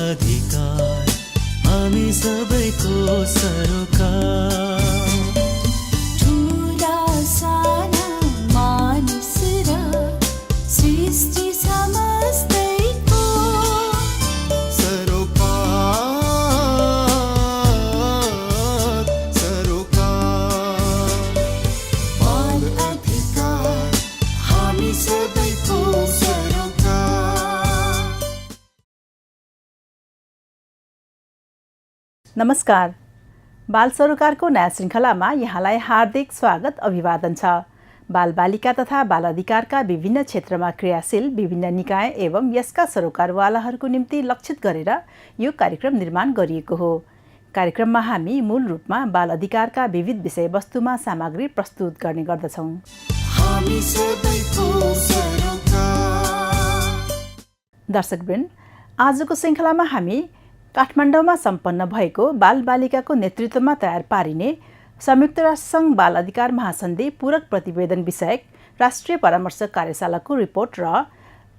अधिकार हामी सबैको सरोकार ठुला साना मानिस र सृष्टि समस्तैको सरोकार बाल अधिकार हामी सबैको सरोकार। नमस्कार, बाल सरोकारको नयाँ श्रृङ्खलामा यहाँलाई हार्दिक स्वागत अभिवादन छ। बालबालिका तथा बाल अधिकारका विभिन्न क्षेत्रमा क्रियाशील विभिन्न निकाय एवं यसका सरोकारवालाहरूको निम्ति लक्षित गरेर यो कार्यक्रम निर्माण गरिएको हो। कार्यक्रममा हामी मूल रूपमा बाल अधिकारका विविध विषयवस्तुमा सामग्री प्रस्तुत गर्ने गर्दछौँ। हामी सबैको सरोकार। दर्शकवृन्द, आजको श्रृङ्खलामा हामी काठमाडौँमा सम्पन्न भएको बालबालिकाको नेतृत्वमा तयार पारिने संयुक्त राष्ट्रसङ्घ बाल अधिकार महासन्धि पूरक प्रतिवेदन विषयक राष्ट्रिय परामर्श कार्यशालाको रिपोर्ट र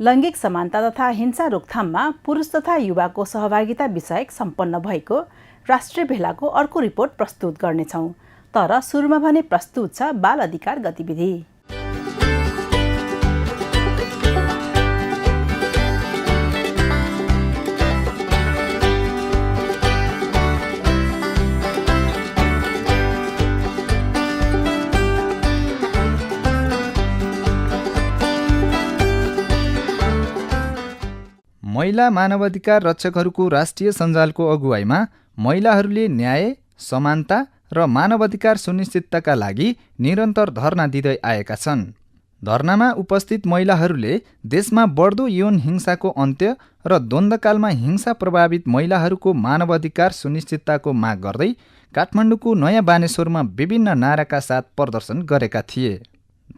लैङ्गिक समानता तथा हिंसा रोकथाममा पुरुष तथा युवाको सहभागिता विषयक सम्पन्न भएको राष्ट्रिय भेलाको अर्को रिपोर्ट प्रस्तुत गर्नेछौँ। तर सुरुमा भने प्रस्तुत छ बाल अधिकार गतिविधि। महिला मानवाधिकार रक्षकहरूको राष्ट्रिय सञ्जालको अगुवाईमा महिलाहरूले न्याय, समानता र मानवाधिकार सुनिश्चितताका लागि निरन्तर धर्ना दिँदै आएका छन्। धर्नामा उपस्थित महिलाहरूले देशमा बढ्दो यौन हिंसाको अन्त्य र द्वन्द्वकालमा हिंसा प्रभावित महिलाहरूको मानवाधिकार सुनिश्चितताको माग गर्दै काठमाडौँको नयाँ बानेश्वरमा विभिन्न नाराका साथ प्रदर्शन गरेका थिए।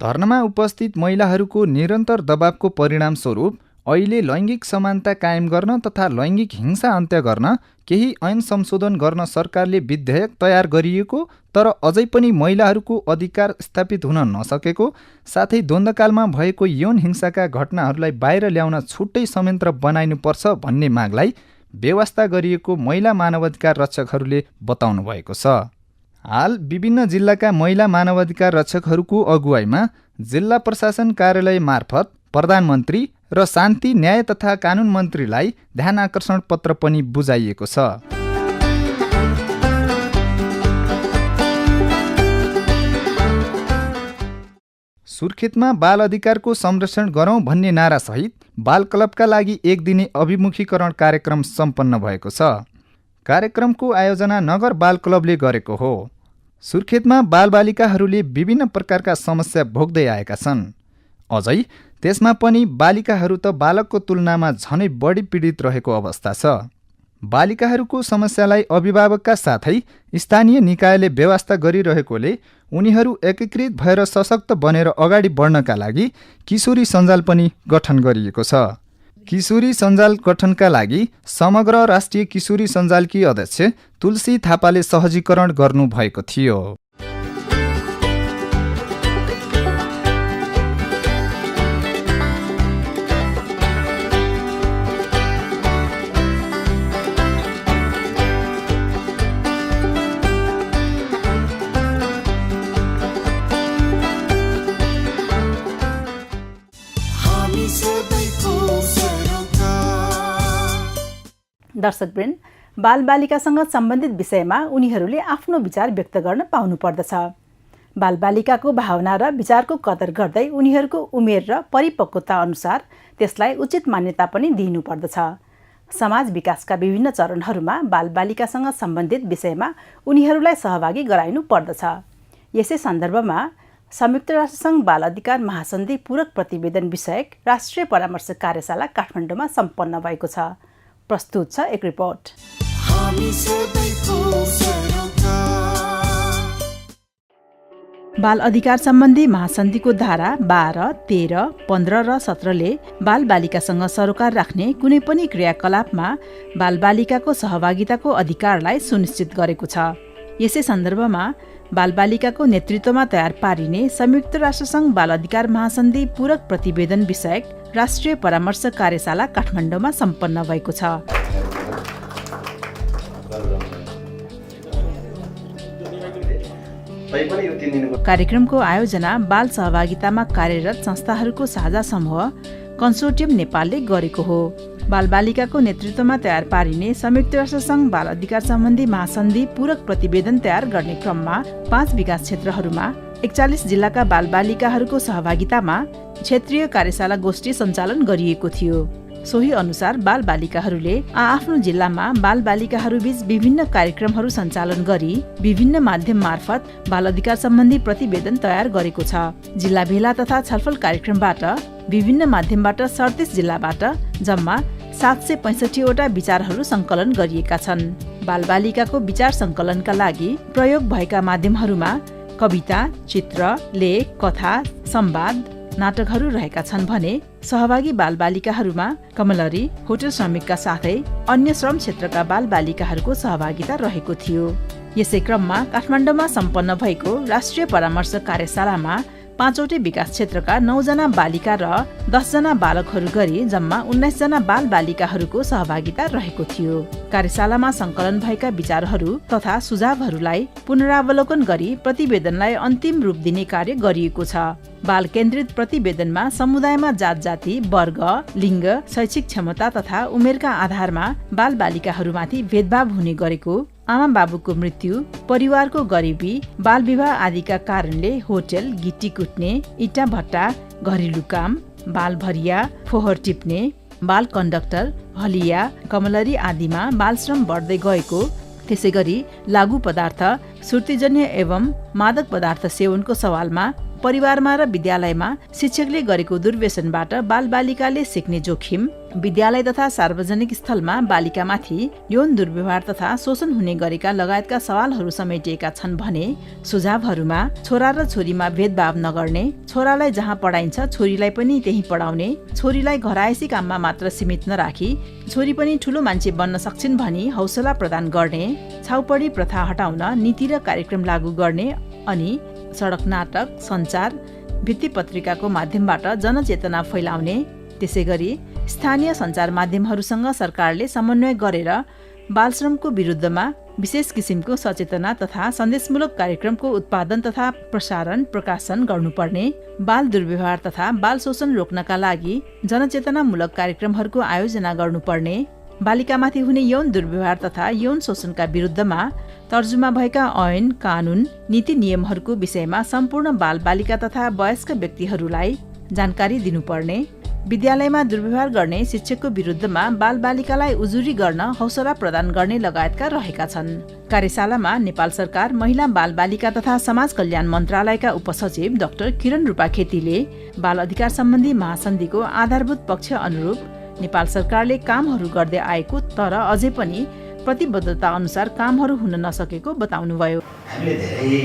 धर्नामा उपस्थित महिलाहरूको निरन्तर दबावको परिणामस्वरूप अहिले लैङ्गिक समानता कायम गर्न तथा लैङ्गिक हिंसा अन्त्य गर्न केही ऐन संशोधन गर्न सरकारले विधेयक तयार गरिएको तर अझै पनि महिलाहरूको अधिकार स्थापित हुन नसकेको साथै द्वन्द्वकालमा भएको यौन हिंसाका घटनाहरूलाई बाहिर ल्याउन छुट्टै संयन्त्र बनाइनुपर्छ भन्ने मागलाई बेवास्ता गरिएको महिला मानवाधिकार रक्षकहरूले बताउनु भएको छ। हाल विभिन्न जिल्लाका महिला मानवाधिकार रक्षकहरूको अगुवाईमा जिल्ला प्रशासन कार्यालय मार्फत प्रधानमन्त्री र शान्ति, न्याय तथा कानुन मन्त्रीलाई ध्यान आकर्षण पत्र पनि बुझाइएको छ। सुर्खेतमा बाल अधिकारको संरक्षण गरौँ भन्ने नारासहित बाल क्लबका लागि एक दिने अभिमुखीकरण कार्यक्रम सम्पन्न भएको छ। कार्यक्रमको आयोजना नगर बाल क्लबले गरेको हो। सुर्खेतमा बालबालिकाहरूले विभिन्न प्रकारका समस्या भोग्दै आएका छन्। अझै त्यसमा पनि बालिकाहरू त बालकको तुलनामा झनै बढी पीडित रहेको अवस्था छ। बालिकाहरूको समस्यालाई अभिभावकका साथै स्थानीय निकायले व्यवस्था गरिरहेकोले उनीहरू एकीकृत भएर सशक्त बनेर अगाडि बढ्नका लागि किशोरी सञ्जाल पनि गठन गरिएको छ। किशोरी सञ्जाल गठनका लागि समग्र राष्ट्रिय किशोरी सञ्जालकी अध्यक्ष तुलसी थापाले सहजीकरण गर्नुभएको थियो। दर्शकवृन्द, बालबालिकासँग सम्बन्धित विषयमा उनीहरूले आफ्नो विचार व्यक्त गर्न पाउनुपर्दछ। बालबालिकाको भावना र विचारको कदर गर्दै उनीहरूको उमेर र परिपक्वता अनुसार त्यसलाई उचित मान्यता पनि दिनुपर्दछ। समाज विकासका विभिन्न चरणहरूमा बालबालिकासँग सम्बन्धित विषयमा उनीहरूलाई सहभागी गराइनु पर्दछ। यसै सन्दर्भमा संयुक्त राष्ट्रसङ्घ बाल अधिकार महासन्धि पूरक प्रतिवेदन विषयक राष्ट्रिय परामर्श कार्यशाला काठमाडौँमा सम्पन्न भएको छ। प्रस्तुत छ एक रिपोर्ट। बाल अधिकार सम्बन्धी महासन्धिको धारा 12, 13, 15 र 17ले बालबालिकासँग सरोकार राख्ने कुनै पनि क्रियाकलापमा बालबालिकाको सहभागिताको अधिकारलाई सुनिश्चित गरेको छ। यसै सन्दर्भमा बालबालिकाको नेतृत्वमा तयार पारिने संयुक्त राष्ट्रसङ्घ बाल अधिकार महासन्धि पूरक प्रतिवेदन विषयक राष्ट्रिय परामर्श कार्यशाला काठमाडौँमा सम्पन्न भएको छ। तैपनि यो 3 दिनको कार्यक्रमको आयोजना बाल सहभागितामा कार्यरत संस्थाहरूको साझा समूह कन्सोर्टियम नेपालले गरेको हो। बालबालिकाको नेतृत्वमा तयार पारिने संयुक्त राष्ट्रसङ्घ बाल अधिकार सम्बन्धी महासन्धि पूरक प्रतिवेदन तयार गर्ने क्रममा 5 विकास क्षेत्रहरूमा 41 जिल्लाका बालबालिकाहरूको सहभागितामा क्षेत्रीय कार्यशाला गोष्ठी सञ्चालन गरिएको थियो। सोही अनुसार बालबालिकाहरूले आफ्नो जिल्लामा बालबालिकाहरूबीच विभिन्न कार्यक्रमहरू सञ्चालन गरी विभिन्न माध्यम मार्फत बाल अधिकार सम्बन्धी प्रतिवेदन तयार गरेको छ। जिल्ला भेला तथा छलफल कार्यक्रमबाट विभिन्न माध्यमबाट 37 जिल्लाबाट जम्मा 765 वटा विचारहरू सङ्कलन गरिएका छन्। बालबालिकाको विचार सङ्कलनका लागि प्रयोग भएका माध्यमहरूमा कविता, चित्र, लेख, कथा, संवाद, नाटकहरू रहेका छन् भने सहभागी बालबालिकाहरूमा कमलरी, होटल श्रमिकका साथै अन्य श्रम क्षेत्रका बालबालिकाहरूको सहभागिता रहेको थियो। यसै क्रममा काठमाडौँमा सम्पन्न भएको राष्ट्रिय परामर्श कार्यशालामा 5वटै विकास क्षेत्रका 9 जना बालिका र 10 जना बालकहरू गरी जम्मा 19 जना बालबालिकाहरूको सहभागिता रहेको थियो। कार्यशालामा सङ्कलन भएका विचारहरू तथा सुझावहरूलाई पुनरावलोकन गरी प्रतिवेदनलाई अन्तिम रूप दिने कार्य गरिएको छ। बाल केन्द्रित प्रतिवेदनमा समुदायमा जात जाति, वर्ग, लिङ्ग, शैक्षिक क्षमता तथा उमेरका आधारमा बालबालिकाहरूमाथि भेदभाव हुने गरेको, आमा बाबुको मृत्यु, परिवारको गरिबी, बाल विवाह आदिका कारणले होटल, गिटी कुट्ने, इँटा भट्टा, घरेलु काम, बाल भरिया, फोहोर टिप्ने, बाल कन्डक्टर, हलिया, कमलरी आदिमा बालश्रम बढ्दै गएको, त्यसै गरी लागु पदार्थ, सुर्तीजन्य एवं मादक पदार्थ सेवनको सवालमा परिवारमा र विद्यालयमा शिक्षकले गरेको दुर्व्यसनबाट बालबालिकाले सिक्ने जोखिम, विद्यालय तथा सार्वजनिक स्थलमा बालिकामाथि यौन दुर्व्यवहार तथा शोषण हुने गरेका लगायतका सवालहरू समेटिएका छन् भने सुझावहरूमा छोरा र छोरीमा भेदभाव नगर्ने, छोरालाई जहाँ पढाइन्छ छोरीलाई पनि त्यही पढाउने, छोरीलाई घरायसी काममा मात्र सीमित नराखी छोरी पनि ठूलो मान्छे बन्न सक्छिन् भनी हौसला प्रदान गर्ने, छाउपडी प्रथा हटाउन नीति र कार्यक्रम लागू गर्ने अनि सडक नाटक, सञ्चार, भित्तिपत्रिकाको माध्यमबाट जनचेतना फैलाउने, त्यसै गरी स्थानीय सञ्चार माध्यमहरूसँग सरकारले समन्वय गरेर बालश्रमको विरुद्धमा विशेष किसिमको सचेतना तथा सन्देशमूलक कार्यक्रमको उत्पादन तथा प्रसारण, प्रकाशन गर्नुपर्ने, बाल दुर्व्यवहार तथा बाल शोषण रोक्नका लागि जनचेतनामूलक कार्यक्रमहरूको आयोजना गर्नुपर्ने, बालिकामाथि हुने यौन दुर्व्यवहार तथा यौन शोषणका विरुद्धमा तर्जुमा भएका ऐन, कानून, नीति नियमहरूको विषयमा सम्पूर्ण बालबालिका तथा वयस्क व्यक्तिहरूलाई जानकारी दिनुपर्ने, विद्यालयमा दुर्व्यवहार गर्ने शिक्षकको विरुद्धमा बालबालिकालाई उजुरी गर्न हौसला प्रदान गर्ने लगायतका रहेका छन्। कार्यशालामा नेपाल सरकार महिला बालबालिका तथा समाज कल्याण मन्त्रालयका उपसचिव डाक्टर किरण रूपाखेतीले बाल अधिकार सम्बन्धी महासन्धिको आधारभूत पक्ष अनुरूप नेपाल सरकारले कामहरू गर्दै आएको तर अझै पनि प्रतिबद्धता अनुसार कामहरू हुन नसकेको बताउनुभयो। हामीले धेरै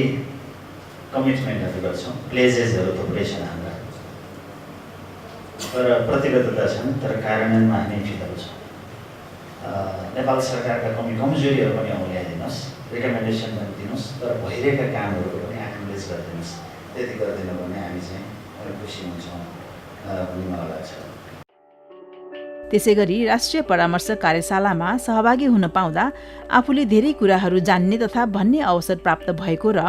कमिटमेन्टहरू गर्छौँ, प्लेजेसहरू थुप्रै छन् हाम्रा, तर प्रतिबद्धता छन् तर कार्यान्वयनमा हामी फितल छौँ। नेपाल सरकारका कमजोरीहरू पनि औल्याइदिनुहोस्, रिकमेन्डेसन पनि दिनुहोस्, तर भइरहेका कामहरू पनि एक्नोलेज गरिदिनुहोस्। त्यति गरिदिनु भने हामी चाहिँ खुसी हुन्छौँ भन्ने मलाई लाग्छ। त्यसै गरी राष्ट्रिय परामर्श कार्यशालामा सहभागी हुन पाउँदा आफूले धेरै कुराहरू जान्ने तथा भन्ने अवसर प्राप्त भएको र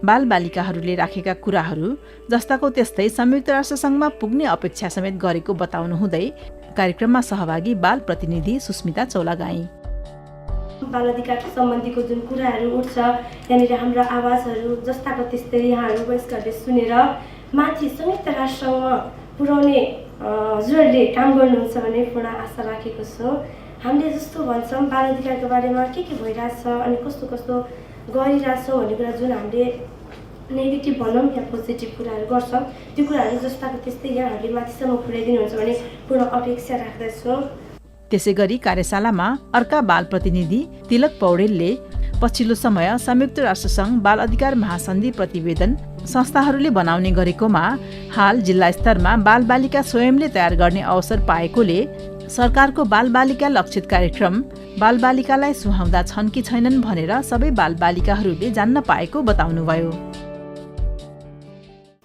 बालबालिकाहरूले राखेका कुराहरू जस्ताको त्यस्तै संयुक्त राष्ट्रसङ्घमा पुग्ने अपेक्षा समेत गरेको बताउनु हुँदै कार्यक्रममा सहभागी बाल प्रतिनिधि सुस्मिता चौलागाई। बाल अधिकार सम्बन्धीको जुन कुराहरू उठ्छ यहाँनिर हाम्रा आवाजहरू जस्ताको त्यस्तै यहाँहरू वयस्कहरूले सुनेर माथि संयुक्त राष्ट्रमा पुर्याउने हजुरहरूले काम गर्नुहुन्छ भन्ने पूर्ण आशा राखेको छु। हामीले जस्तो भन्छौँ बाल अधिकारको बारेमा के भइरहेछ अनि कस्तो कस्तो गरिरहेछौँ भन्ने कुरा जुन हामीले नेगेटिभ भनौँ या पोजिटिभ कुराहरू गर्छौँ त्यो कुराहरू जस्ताको त्यस्तै यहाँहरूले माथिसम्म पुर्याइदिनुहुन्छ भने पूर्ण अपेक्षा राख्दछु। त्यसै गरी कार्यशालामा अर्का बाल प्रतिनिधि तिलक पौडेलले पछिल्लो समय संयुक्त राष्ट्रसङ्घ बाल अधिकार महासन्धि प्रतिवेदन संस्थाहरूले बनाउने गरेकोमा हाल जिल्ला स्तरमा बालबालिका स्वयंले तयार गर्ने अवसर पाएकोले सरकारको बालबालिका लक्षित कार्यक्रम बालबालिकालाई सुहाउँदा छन् कि छैनन् भनेर सबै बालबालिकाहरूले जान्न पाएको बताउनुभयो।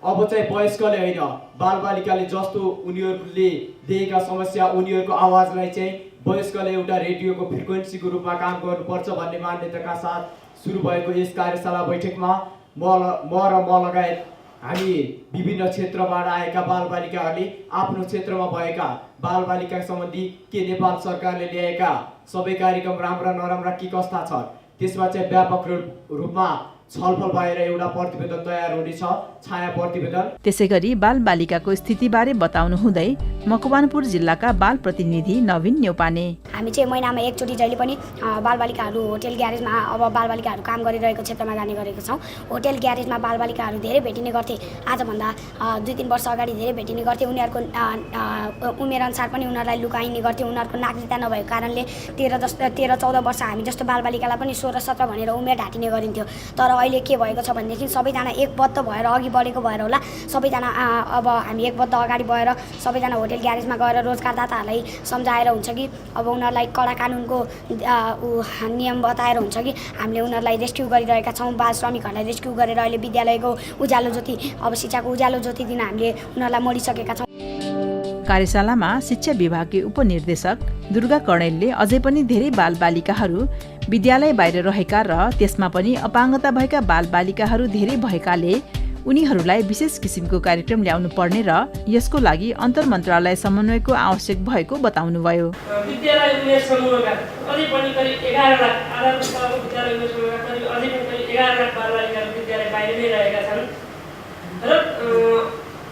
अब चाहिँ वयस्कले होइन बालबालिकाले जस्तो उनीहरूले देखेका समस्या उनीहरूको आवाजलाई चाहिँ वयस्कले एउटा रेडियोको फ्रिक्वेन्सीको रूपमा काम गर्नुपर्छ भन्ने मान्यताका साथ सुरु भएको यस कार्यशाला बैठकमा म लगायत हामी विभिन्न क्षेत्रबाट आएका बालबालिकाहरूले आफ्नो क्षेत्रमा भएका बालबालिका सम्बन्धी के नेपाल सरकारले ल्याएका सबै कार्यक्रम राम्रा नराम्रा के कस्ता छन् त्यसमा चाहिँ व्यापक रूपमा छलफल भएर एउटा प्रतिवेदन तयार हुनेछ, छाया प्रतिवेदन। त्यसैगरी बालबालिकाको स्थितिबारे बताउनु हुँदै मकवानपुर जिल्लाका बाल प्रतिनिधि नवीन न्यौपाने, हामी चाहिँ महिनामा एकचोटि जहिले पनि बालबालिकाहरू होटेल ग्यारेजमा अब बालबालिकाहरू काम गरिरहेको क्षेत्रमा जाने गरेको छौँ। होटेल ग्यारेजमा बालबालिकाहरू धेरै भेटिने गर्थे। आजभन्दा 2-3 वर्ष अगाडि धेरै भेटिने गर्थे। उनीहरूको उमेरअनुसार पनि उनीहरूलाई लुकाइने गर्थे। उनीहरूको नागरिकता नभएको कारणले 13-14 वर्ष हामी जस्तो बालबालिकालाई पनि 16-17 भनेर उमेर ढाँटिने गरिन्थ्यो। तर अहिले के भएको छ भनेदेखि सबैजना एकबद्ध भएर अघि बढेको भएर होला, सबैजना अब हामी एकबद्ध अगाडि भएर सबैजना होटेल ग्यारेजमा गएर रोजगारदाताहरूलाई सम्झाएर हुन्छ कि अब उनीहरूलाई कडा कानुनको नियम बताएर हुन्छ कि हामीले उनीहरूलाई रेस्क्यु गरिरहेका छौँ। बाल श्रमिकहरूलाई रेस्क्यु गरेर अहिले विद्यालयको उज्यालो ज्योति, अब शिक्षाको उज्यालो ज्योति दिन हामीले उनीहरूलाई मरिसकेका छौँ। कार्यशालामा शिक्षा विभागकी उपनिर्देशक दुर्गा कणेलले अझै पनि धेरै बालबालिकाहरू विद्यालय बाहिर रहेका र त्यसमा पनि अपाङ्गता भएका बालबालिकाहरू धेरै भएकाले उनीहरूलाई विशेष किसिमको कार्यक्रम ल्याउनु पर्ने र यसको लागि अन्तर्मन्त्रालय समन्वयको आवश्यक भएको बताउनुभयो। विद्यालय उमेर समूहका अझै पनि करिब 11 लाख आधार स्तरको विद्यालय उमेर समूहका करिब अझै पनि करिब 11 लाख बालबालिकाहरू विद्यालय बाहिर नै रहेका छन् र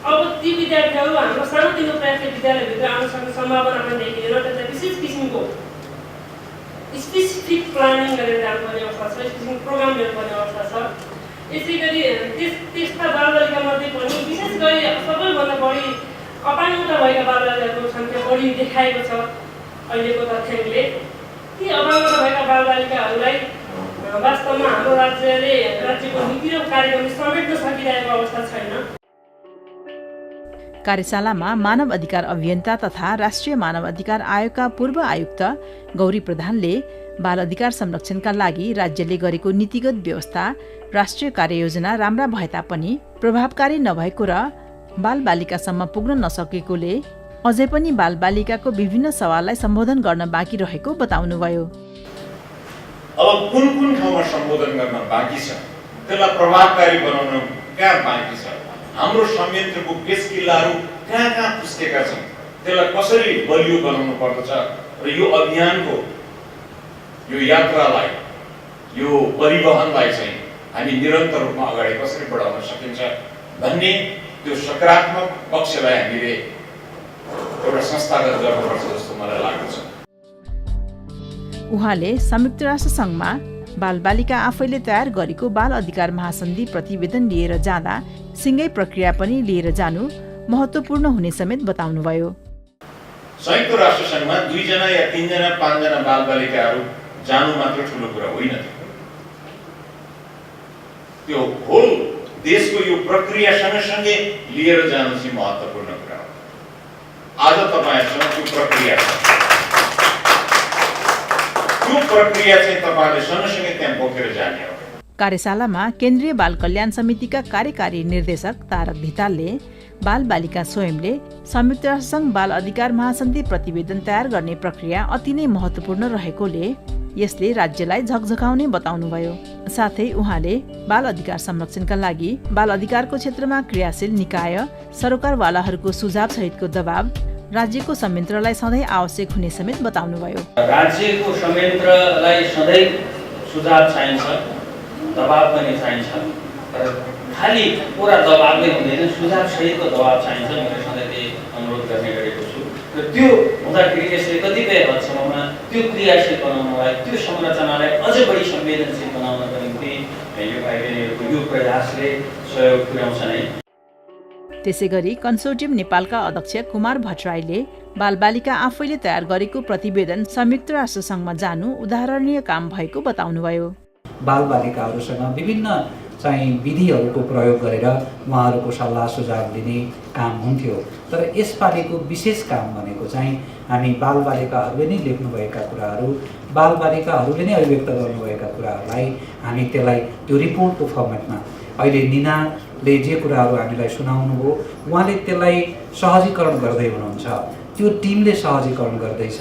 अब ती विद्यार्थीहरू हाम्रो सानोतिनो प्रयासले विद्यालयभित्र आउन सक्ने सम्भावना पनि देखिँदैन। त्यसलाई विशेष किसिमको स्पेसिफिक प्लानिङ गरेर जानुपर्ने अवस्था छ, स्पेसिफिक प्रोग्राम ल्याउनुपर्ने अवस्था छ। यसै गरी त्यस्ता बालबालिकामध्ये पनि विशेष गरी सबैभन्दा बढी अपाङ्गता भएका बालबालिकाहरूको सङ्ख्या बढी देखाएको छ अहिलेको तथ्याङ्कले। ती अपाङ्गता भएका बालबालिकाहरूलाई वास्तवमा हाम्रो राज्यको नीति र कार्यक्रमले समेट्न सकिरहेको अवस्था छैन। कार्यशालामा मानव अधिकार अभियन्ता तथा राष्ट्रिय मानव अधिकार आयोगका पूर्व आयुक्त गौरी प्रधानले बाल अधिकार संरक्षणका लागि राज्यले गरेको नीतिगत व्यवस्था, राष्ट्रिय कार्ययोजना राम्रा भए तापनि प्रभावकारी नभएको र बालबालिकासम्म पुग्न नसकेकोले अझै पनि बालबालिकाको विभिन्न सवाललाई सम्बोधन गर्न बाँकी रहेको बताउनुभयो। अब कुन ठाउँमा सम्बोधन गर्न बाँकी छ, त्यसलाई प्रभावकारी बनाउन कहाँ बाँकी छ, हाम्रो संयन्त्रको पेशकिल्लाहरू कहाँ पुस्केका छन्, त्यसलाई कसरी बलियो बनाउनु पर्दछ र यो अभियानको यो यात्रालाई, यो परिवहनलाई चाहिँ हामी निरन्तर रूपमा अगाडि कसरी बढाउन सकिन्छ भन्ने त्यो सकारात्मक पक्षलाई हामीले एउटा संस्थागत गर्नुपर्छ जस्तो मलाई लाग्छ। उहाँले संयुक्त राष्ट्र सङ्घमा बालबालिका आफैले तयार गरेको बाल अधिकार महासन्धि प्रतिवेदन लिएर जाँदा सिँगै प्रक्रिया पनि लिएर जानु महत्त्वपूर्ण हुने समेत बताउनुभयो। संयुक्त राष्ट्र सङ्घमा 2 जना या 3 जना 5 जना बालबालिकाहरू जानु मात्र ठुलो कुरा होइन। त्यो होल देशको यो प्रक्रिया सँगसँगै लिएर जानु चाहिँ महत्त्वपूर्ण कुरा हो। आज तपाईहरुसँग त्यो प्रक्रिया छ, त्यो प्रक्रिया चाहिँ तपाईहरुले सँगसँगै त्यहाँ बोकेर जाने हो। कार्यशालामा केन्द्रीय बाल कल्याण समितिका कार्यकारी निर्देशक तारक धितालले बालबालिका स्वयंले संयुक्त राष्ट्रसङ्घ बाल अधिकार महासन्धि प्रतिवेदन तयार गर्ने प्रक्रिया अति नै महत्त्वपूर्ण रहेकोले यसले राज्यलाई झकझकाउने बताउनुभयो। साथै उहाँले बाल अधिकार संरक्षणका लागि बाल अधिकारको क्षेत्रमा क्रियाशील निकाय, सरकारवालाहरूको सुझाव सहितको दबाव राज्यको संयन्त्रलाई सधैँ आवश्यक हुने समेत बताउनुभयो। राज्यको संयन्त्रलाई सधैँ सुझाव चाहिन्छ, दबाव पनि चाहिन्छ, तर खालि पुरा दबावले हुँदैन, सुझाव सहितको दबाव चाहिन्छ। मैले सधैँ त्यही अनुरोध गर्ने गरेको छु र त्यो हुँदाखेरि यसले कतिपय हदसम्ममा त्यो क्रियाशील बनाउनलाई, त्यो संरचनालाई अझ बढी संवेदनशील बनाउनको निम्ति यो भाइबहिनीहरूको यो प्रयासले सहयोग पुर्याउँछ नै। त्यसैगरी कन्सोर्टियम नेपालका अध्यक्ष कुमार भट्टराईले बालबालिका आफैले तयार गरेको प्रतिवेदन संयुक्त राष्ट्रसङ्घमा जानु उदाहरणीय काम भएको बताउनुभयो। बालबालिकाहरूसँग विभिन्न चाहिँ विधिहरूको प्रयोग गरेर उहाँहरूको सल्लाह सुझाव दिने काम हुन्थ्यो, तर यसपालिको विशेष काम भनेको चाहिँ हामी बालबालिकाहरूले नै लेख्नुभएका कुराहरू, बालबालिकाहरूले नै अभिव्यक्त गर्नुभएका कुराहरूलाई हामी त्यसलाई त्यो रिपोर्टको फर्मेटमा अहिले निनाले जे कुराहरू हामीलाई सुनाउनु हो उहाँले त्यसलाई सहजीकरण गर्दै हुनुहुन्छ, त्यो टिमले सहजीकरण गर्दैछ।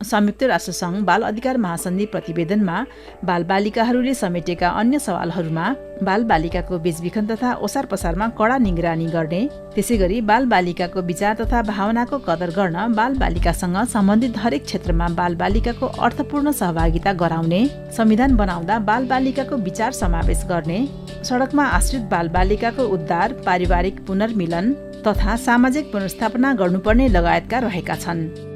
संयुक्त राष्ट्रसङ्घ बाल अधिकार महासन्धि प्रतिवेदनमा बालबालिकाहरूले समेटेका अन्य सवालहरूमा बालबालिकाको बेचबिखन तथा ओसार पसारमा कडा निगरानी गर्ने, त्यसै गरी बालबालिकाको विचार तथा भावनाको कदर गर्न बालबालिकासँग सम्बन्धित हरेक क्षेत्रमा बालबालिकाको अर्थपूर्ण सहभागिता गराउने, संविधान बनाउँदा बालबालिकाको विचार समावेश गर्ने, सडकमा आश्रित बालबालिकाको उद्धार, पारिवारिक पुनर्मिलन तथा सामाजिक पुनर्स्थापना गर्नुपर्ने लगायतका रहेका छन्।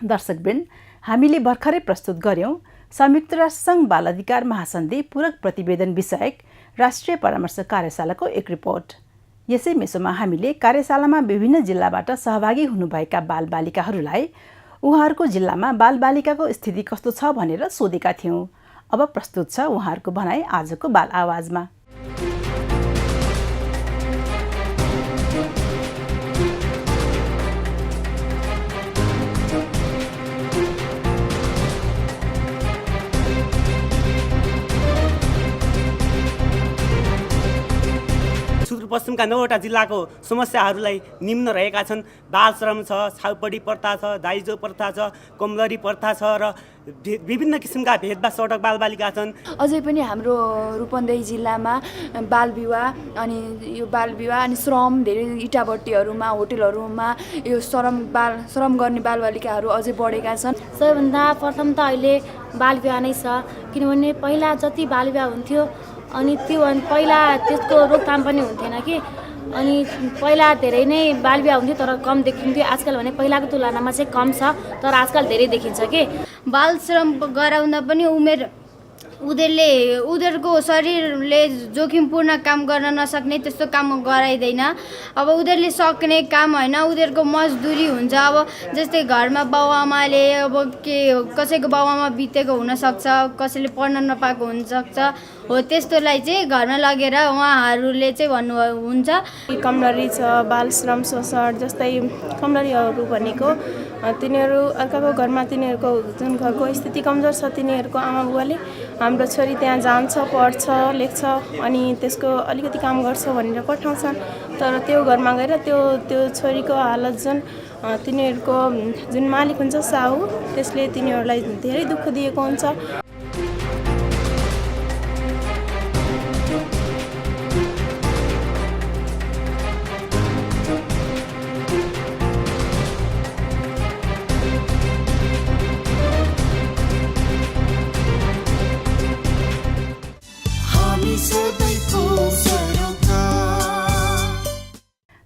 दर्शकवृन्द, हामीले भर्खरै प्रस्तुत गर्यौं संयुक्त राष्ट्रसङ्घ बाल अधिकार महासन्धि पूरक प्रतिवेदन विषयक राष्ट्रिय परामर्श कार्यशालाको एक रिपोर्ट। यसै मेसोमा हामीले कार्यशालामा विभिन्न जिल्लाबाट सहभागी हुनुभएका बालबालिकाहरूलाई उहाँहरूको जिल्लामा बालबालिकाको स्थिति कस्तो छ भनेर सोधेका थियौं। अब प्रस्तुत छ उहाँहरूको भनाइ आजको बाल आवाजमा। सुदूरपश्चिमका 9वटा जिल्लाको समस्याहरूलाई निम्न रहेका छन्। बाल श्रम छ, छाउपडी प्रथा छ, दाइजो प्रथा छ, कमलरी प्रथा छ र विभिन्न किसिमका भेदभाव सडक बालबालिका छन्। अझै पनि हाम्रो रूपन्देही जिल्लामा बाल विवाह अनि श्रम धेरै इटाभट्टीहरूमा, होटलहरूमा यो श्रम गर्ने बालबालिकाहरू अझै बढेका छन्। सबैभन्दा प्रथम त अहिले बाल विवाह नै छ, किनभने पहिला जति बाल विवाह हुन्थ्यो अनि पहिला त्यसको रोकथाम पनि हुन्थेन कि, अनि पहिला धेरै नै बाल विवाह हुन्थ्यो तर कम देखिन्थ्यो। आजकल भने पहिलाको तुलनामा चाहिँ कम छ, तर आजकल धेरै देखिन्छ कि। बाल श्रम गराउँदा पनि उनीहरूको शरीरले जोखिमपूर्ण काम गर्न नसक्ने त्यस्तो काम गराइँदैन। अब उनीहरूले सक्ने काम होइन, उनीहरूको मजदुरी हुन्छ। अब जस्तै घरमा बाउआमाले अब कसैको बाउआमा बितेको हुनसक्छ, कसैले पढ्न नपाएको हुनसक्छ, हो त्यस्तोलाई चाहिँ घरमा लगेर उहाँहरूले चाहिँ भन्नुहुन्छ। कमलरी छ, बाल श्रम शोषण, जस्तै कमलरीहरू भनेको तिनीहरू अर्काको घरमा तिनीहरूको जुन घरको स्थिति कमजोर छ तिनीहरूको आमा बुवाले हाम्रो छोरी त्यहाँ जान्छ, पढ्छ, लेख्छ अनि त्यसको अलिकति काम गर्छ भनेर पठाउँछन्। तर त्यो घरमा गएर त्यो छोरीको हालत जुन तिनीहरूको जुन मालिक हुन्छ साहु, त्यसले तिनीहरूलाई धेरै दुःख दिएको हुन्छ।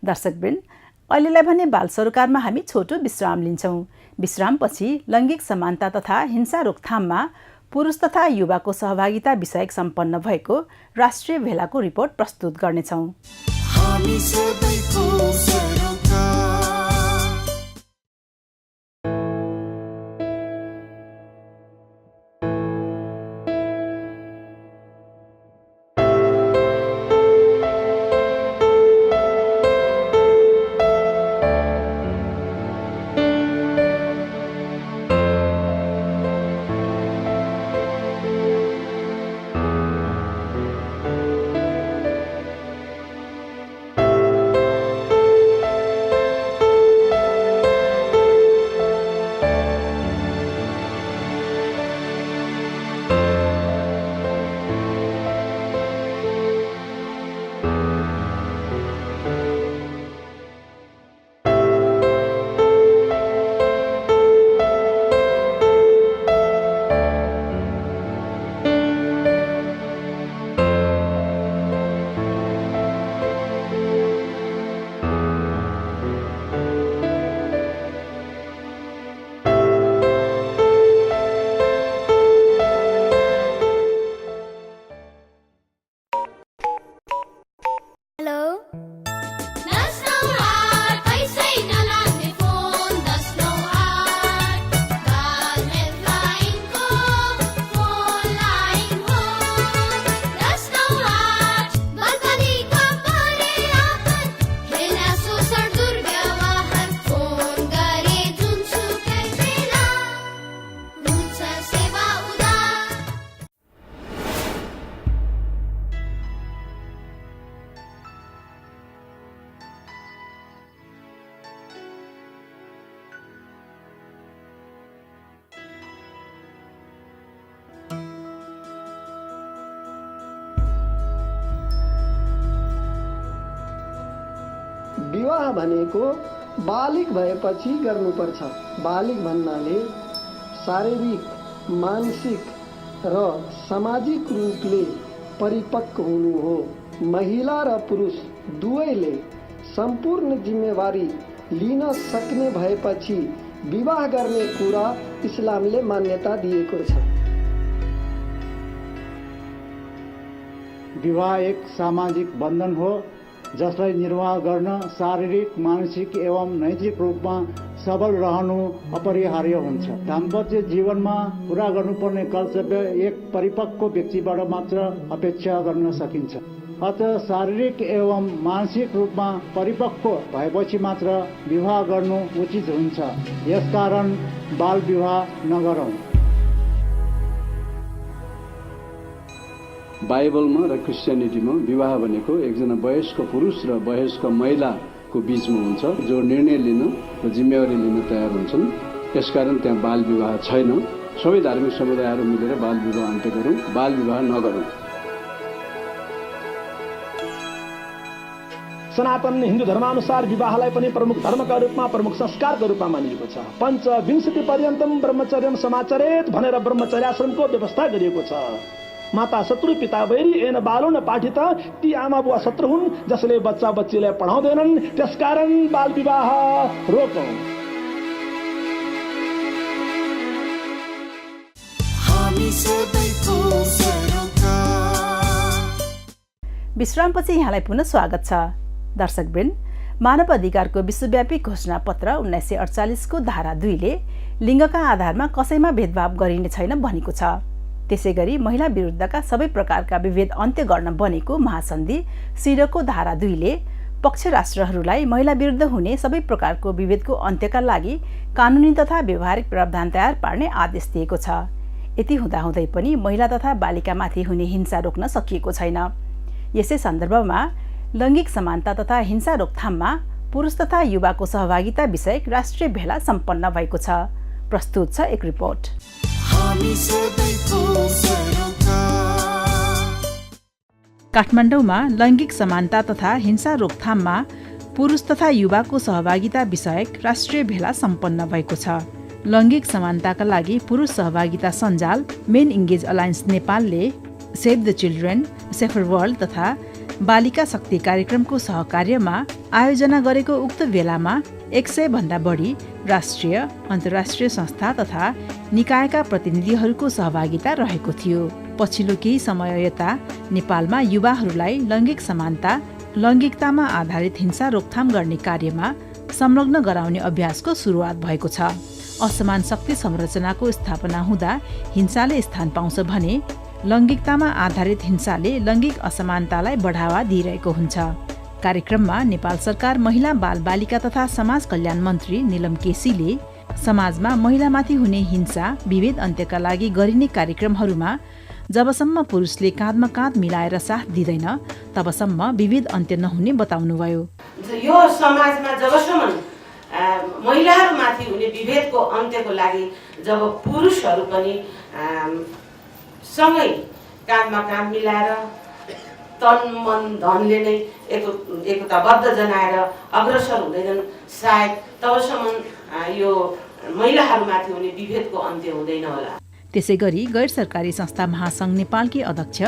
दर्शकवृन्द, अहिलेलाई भने बाल सरोकारमा हामी छोटो विश्राम लिन्छौँ। विश्रामपछि लैङ्गिक समानता तथा हिंसा रोकथाममा पुरुष तथा युवाको सहभागिता विषयक सम्पन्न भएको राष्ट्रिय भेलाको रिपोर्ट प्रस्तुत गर्नेछौँ। विवाह भनेको बालिग भएपछि गर्नुपर्छ। बालिग भन्नाले शारीरिक, मानसिक र सामाजिक रूपले परिपक्व हुनु हो। महिला र पुरुष दुवैले सम्पूर्ण जिम्मेवारी लिन सक्ने भएपछि विवाह गर्ने कुरा इस्लामले मान्यता दिएको छ। विवाह एक सामाजिक बन्धन हो जसलाई निर्वाह गर्न शारीरिक, मानसिक एवं नैतिक रूपमा सबल रहनु अपरिहार्य हुन्छ। दाम्पत्य जीवनमा पूरा गर्नुपर्ने कर्तव्य एक परिपक्व व्यक्तिबाट मात्र अपेक्षा गर्न सकिन्छ। अतः शारीरिक एवं मानसिक रूपमा परिपक्व भएपछि मात्र विवाह गर्नु उचित हुन्छ। यसकारण बाल विवाह नगरौँ। बाइबलमा र क्रिस्चियनिटीमा विवाह भनेको एकजना वयस्क पुरुष र वयस्क महिलाको बीचमा हुन्छ जो निर्णय लिन र जिम्मेवारी लिन तयार हुन्छन्। यसकारण त्यहाँ बाल विवाह छैन। सबै धार्मिक समुदायहरू मिलेर बाल विवाह अन्त्य गरौँ, बाल विवाह नगरौँ। सनातन हिन्दू धर्मानुसार विवाहलाई पनि प्रमुख धर्मका रूपमा, प्रमुख संस्कारको रूपमा मानिएको छ। 25 पर्यन्तम ब्रह्मचर्यम समाचरेत भनेर ब्रह्मचर्याश्रमको व्यवस्था गरिएको छ। माता शत्रु पिता वैरी एन बालो न पाठित, ती आमा बुवा शत्रु हुन् जसले बच्चा बच्चीलाई पढाउँदैनन्। त्यसकारण बाल विवाह रोकौं। विश्रामपछि यहाँलाई पुनः स्वागत छ। दर्शकवृन्द, मानव अधिकारको विश्वव्यापी घोषणा पत्र 1948 को धारा 2 ले लिङ्गका आधारमा कसैमा भेदभाव गरिने छैन भनेको छ। त्यसैगरी महिला विरुद्धका सबै प्रकारका विभेद अन्त्य गर्न बनेको महासन्धि सिडको धारा 2 ले पक्ष राष्ट्रहरूलाई महिला विरुद्ध हुने सबै प्रकारको विभेदको अन्त्यका लागि कानुनी तथा व्यवहारिक प्रावधान तयार पार्ने आदेश दिएको छ। यति हुँदाहुँदै पनि महिला तथा बालिकामाथि हुने हिंसा रोक्न सकिएको छैन। यसै सन्दर्भमा लैङ्गिक समानता तथा हिंसा रोकथाममा पुरुष तथा युवाको सहभागिता विषयक राष्ट्रिय भेला सम्पन्न भएको छ। प्रस्तुत छ एक रिपोर्ट। काठमाडौँमा लैङ्गिक समानता तथा हिंसा रोकथाममा पुरुष तथा युवाको सहभागिता विषयक राष्ट्रिय भेला सम्पन्न भएको छ। लैङ्गिक समानताका लागि पुरुष सहभागिता सञ्जाल मेन इङ्गेज अलायन्स नेपालले save the children, safer world तथा बालिका शक्ति कार्यक्रमको सहकार्यमा आयोजना गरेको उक्त भेलामा 100 भन्दा बढी राष्ट्रिय, अन्तर्राष्ट्रिय संस्था तथा निकायका प्रतिनिधिहरूको सहभागिता रहेको थियो। पछिल्लो केही समय यता नेपालमा युवाहरूलाई लैङ्गिक समानता, लैङ्गिकतामा आधारित हिंसा रोकथाम गर्ने कार्यमा संलग्न गराउने अभ्यासको सुरुवात भएको छ। असमान शक्ति संरचनाको स्थापना हुँदा हिंसाले स्थान पाउँछ भने लैङ्गिकतामा आधारित हिंसाले लैङ्गिक असमानतालाई बढावा दिइरहेको हुन्छ। कार्यक्रममा नेपाल सरकार महिला बाल बालिका तथा समाज कल्याण मन्त्री निलम केसीले समाजमा महिलामाथि हुने हिंसा विभेद अन्त्यका लागि गरिने कार्यक्रमहरूमा जबसम्म पुरुषले काँधमा काँध मिलाएर साथ दिँदैन तबसम्म विभेद अन्त्य नहुने बताउनुभयो। यो समाजमा जबसम्म महिलाहरूमाथि हुने विभेदको अन्त्यको लागि जब पुरुषहरू पनि सँगै काँधमा काँध मिलाएर तन मन धनले नै एकताबद्ध जनाएर अग्रसर हुँदैनन्, सायद तबसम्म यो महिलाहरूमाथि हुने विभेदको अन्त्य हुँदैन होला। त्यसैगरी गैर सरकारी संस्था महासंघ नेपालकी अध्यक्ष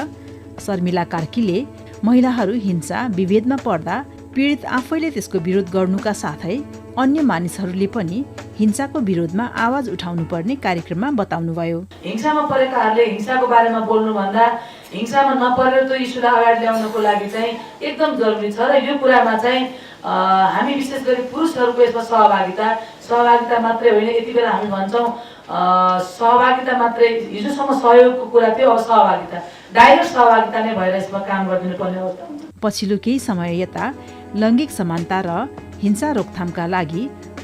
शर्मिला कार्कीले महिलाहरू हिंसा विभेदमा पर्दा पीडित आफैले त्यसको विरोध गर्नुका साथै अन्य मानिसहरूले पनि हिंसाको विरोधमा आवाज उठाउनु पर्ने कार्यक्रममा बताउनुभयो। हिंसामा परेकाहरूले हिंसाको बारेमा बोल्नुभन्दा हिंसामा नपरेर त्यो इस्युलाई अगाडि ल्याउनको लागि चाहिँ एकदम जरुरी छ र यो कुरामा चाहिँ हामी विशेष गरी पुरुषहरूको यसमा सहभागिता मात्रै होइन, यति बेला हामी भन्छौँ सहभागिता मात्रै, हिजोसम्म सहयोगको कुरा थियो, अब सहभागिता डाइरेक्ट सहभागिता नै भएर यसमा काम गरिदिनु पर्ने अवस्था हुन्छ। पछिल्लो केही समय यता लैङ्गिक समानता र हिंसा रोकथामका लागि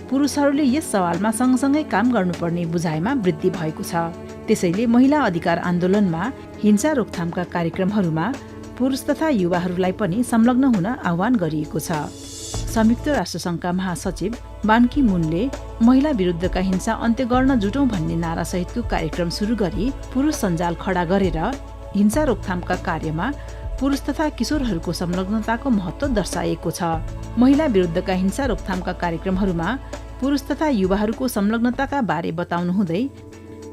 पुरुषहरूले यस सवालमा सँगसँगै काम गर्नुपर्ने बुझाइमा वृद्धि भएको छ। त्यसैले महिला अधिकार आन्दोलनमा हिंसा रोकथामका कार्यक्रमहरूमा पुरुष तथा युवाहरूलाई पनि संलग्न हुन आह्वान गरिएको छ। संयुक्त राष्ट्रसङ्घका महासचिव बान की मुनले महिला विरुद्धका हिंसा अन्त्य गर्न जुटौं भन्ने नारासहितको कार्यक्रम सुरु गरी पुरुष सञ्जाल खडा गरेर हिंसा रोकथामका कार्यमा पुरुष तथा किशोरहरूको संलग्नताको महत्त्व दर्शाइएको छ। महिला विरुद्धका हिंसा रोकथामका कार्यक्रमहरूमा पुरुष तथा युवाहरूको संलग्नताका बारे बताउनु हुँदै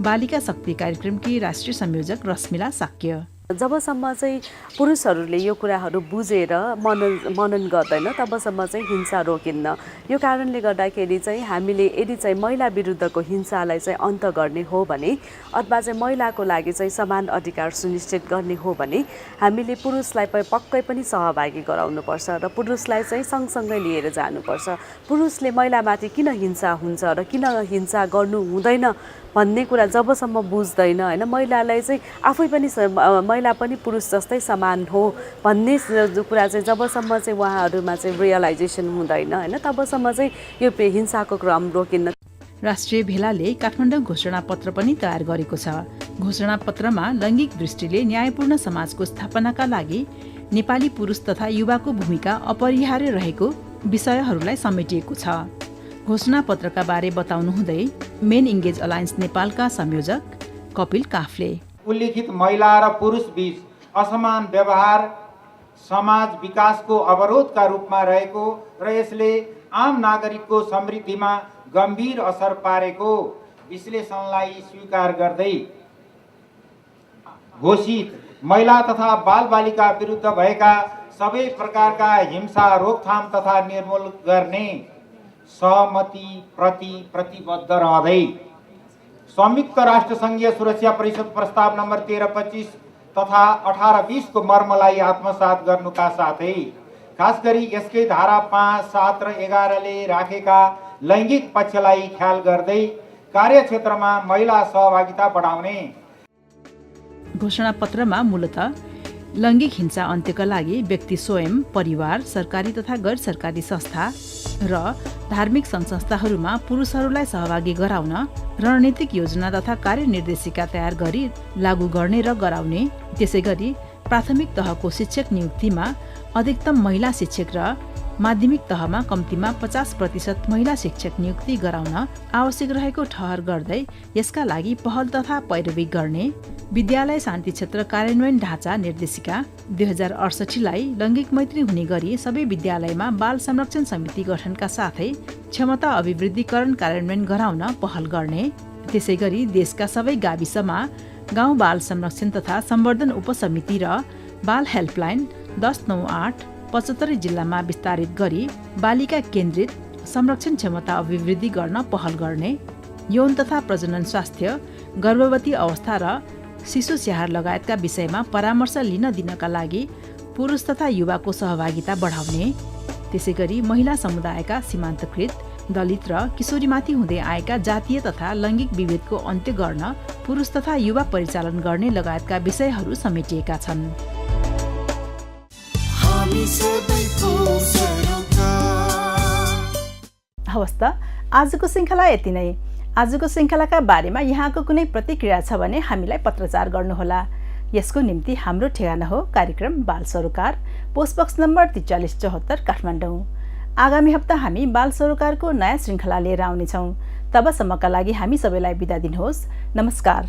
बालिका शक्ति कार्यक्रमकी राष्ट्रिय संयोजक रश्मिला साक्य। जबसम्म चाहिँ पुरुषहरूले यो कुराहरू बुझेर मनन गर्दैन तबसम्म चाहिँ हिंसा रोकिन्न। यो कारणले गर्दाखेरि चाहिँ हामीले यदि चाहिँ महिला विरुद्धको हिंसालाई चाहिँ अन्त गर्ने हो भने अथवा चाहिँ महिलाको लागि चाहिँ समान अधिकार सुनिश्चित गर्ने हो भने हामीले पुरुषलाई पक्कै पनि सहभागी गराउनुपर्छ र पुरुषलाई चाहिँ सँगसँगै लिएर जानुपर्छ। पुरुषले महिलामाथि किन हिंसा हुन्छ र किन हिंसा गर्नु हुँदैन भन्ने कुरा जबसम्म बुझ्दैन होइन, महिलालाई चाहिँ आफै पनि महिला पनि पुरुष जस्तै समान हो भन्ने कुरा चाहिँ जबसम्म चाहिँ उहाँहरूमा चाहिँ रियलाइजेसन हुँदैन होइन, तबसम्म चाहिँ यो हिंसाको क्रम रोकिन्न। राष्ट्रिय भेलाले काठमाडौँ घोषणापत्र पनि तयार गरेको छ। घोषणापत्रमा लैङ्गिक दृष्टिले न्यायपूर्ण समाजको स्थापनाका लागि नेपाली पुरुष तथा युवाको भूमिका अपरिहार्य रहेको विषयहरूलाई समेटिएको छ। घोषणापत्रका बारे बताउनु हुँदै मेन इङ्गेज अलायन्स नेपालका संयोजक कपिल काफले उल्लिखित महिला र पुरुष बीच असमान व्यवहार समाज विकासको अवरोधका रूपमा रहेको र यसले आम नागरिकको समृद्धिमा गम्भीर असर पारेको विश्लेषणलाई स्वीकार गर्दै घोषित महिला तथा बालबालिका विरुद्ध भएका सबै प्रकारका हिंसा रोकथाम तथा निर्मूल गर्ने सहमति प्रति प्रतिबद्ध रहँदै संयुक्त राष्ट्र संघीय सुरक्षा परिषद प्रस्ताव नम्बर 1325 तथा 1820 को मर्मलाई आत्मसात गर्नुका साथै खास गरी यसकै धारा 5, 7 र 11 ले राखेका लैङ्गिक पक्षलाई ख्याल गर्दै कार्यक्षेत्रमा महिला सहभागिता बढाउने। घोषणापत्रमा मूलतः लैङ्गिक हिंसा अन्त्यका लागि व्यक्ति स्वयं, परिवार, सरकारी तथा गैर सरकारी संस्था र धार्मिक संस्थाहरूमा पुरुषहरूलाई सहभागी गराउन रणनीतिक योजना तथा कार्यनिर्देशिका तयार गरी लागू गर्ने र गराउने, त्यसैगरी प्राथमिक तहको शिक्षक नियुक्तिमा अधिकतम महिला शिक्षक र माध्यमिक तहमा कम्तीमा 50% महिला शिक्षक नियुक्ति गराउन आवश्यक रहेको ठहर गर्दै यसका लागि पहल तथा पैरवी गर्ने, विद्यालय शान्ति क्षेत्र कार्यान्वयन ढाँचा निर्देशिका 2068 लाई लैङ्गिक मैत्री हुने गरी सबै विद्यालयमा बाल संरक्षण समिति गठनका साथै क्षमता अभिवृद्धिकरण कार्यान्वयन गराउन पहल गर्ने, त्यसैगरी देशका सबै गाविसमा गाउँ बाल संरक्षण तथा सम्वर्धन उपसमिति र बाल हेल्पलाइन 1098 75 जिल्लामा विस्तारित गरी बालिका केन्द्रित संरक्षण क्षमता अभिवृद्धि गर्न पहल गर्ने, यौन तथा प्रजनन स्वास्थ्य, गर्भवती अवस्था र शिशु स्याहार लगायतका विषयमा परामर्श लिन दिनका लागि पुरुष तथा युवाको सहभागिता बढाउने, त्यसैगरी महिला समुदायका सीमान्तकृत, दलित र किशोरीमाथि हुँदै आएका जातीय तथा लैङ्गिक विभेदको अन्त्य गर्न पुरुष तथा युवा परिचालन गर्ने लगायतका विषयहरू समेटिएका छन्। हवस् त आजको श्रृङ्खला यति नै। आजको श्रृङ्खलाका बारेमा यहाँको कुनै प्रतिक्रिया छ भने हामीलाई पत्रचार गर्नुहोला। यसको निम्ति हाम्रो ठेगाना हो कार्यक्रम बाल सरोकार, पोस्ट बक्स नम्बर 4374 काठमाडौँ। आगामी हप्ता हामी बाल सरोकारको नयाँ श्रृङ्खला लिएर आउनेछौँ। तबसम्मका लागि हामी सबैलाई बिदा दिनुहोस्। नमस्कार।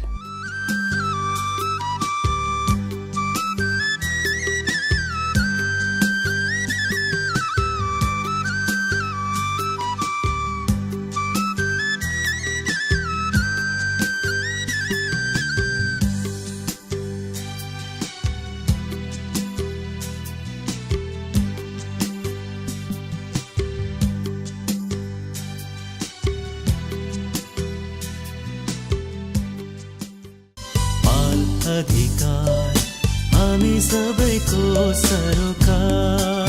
अधिकार हामी सबैको सरोकार।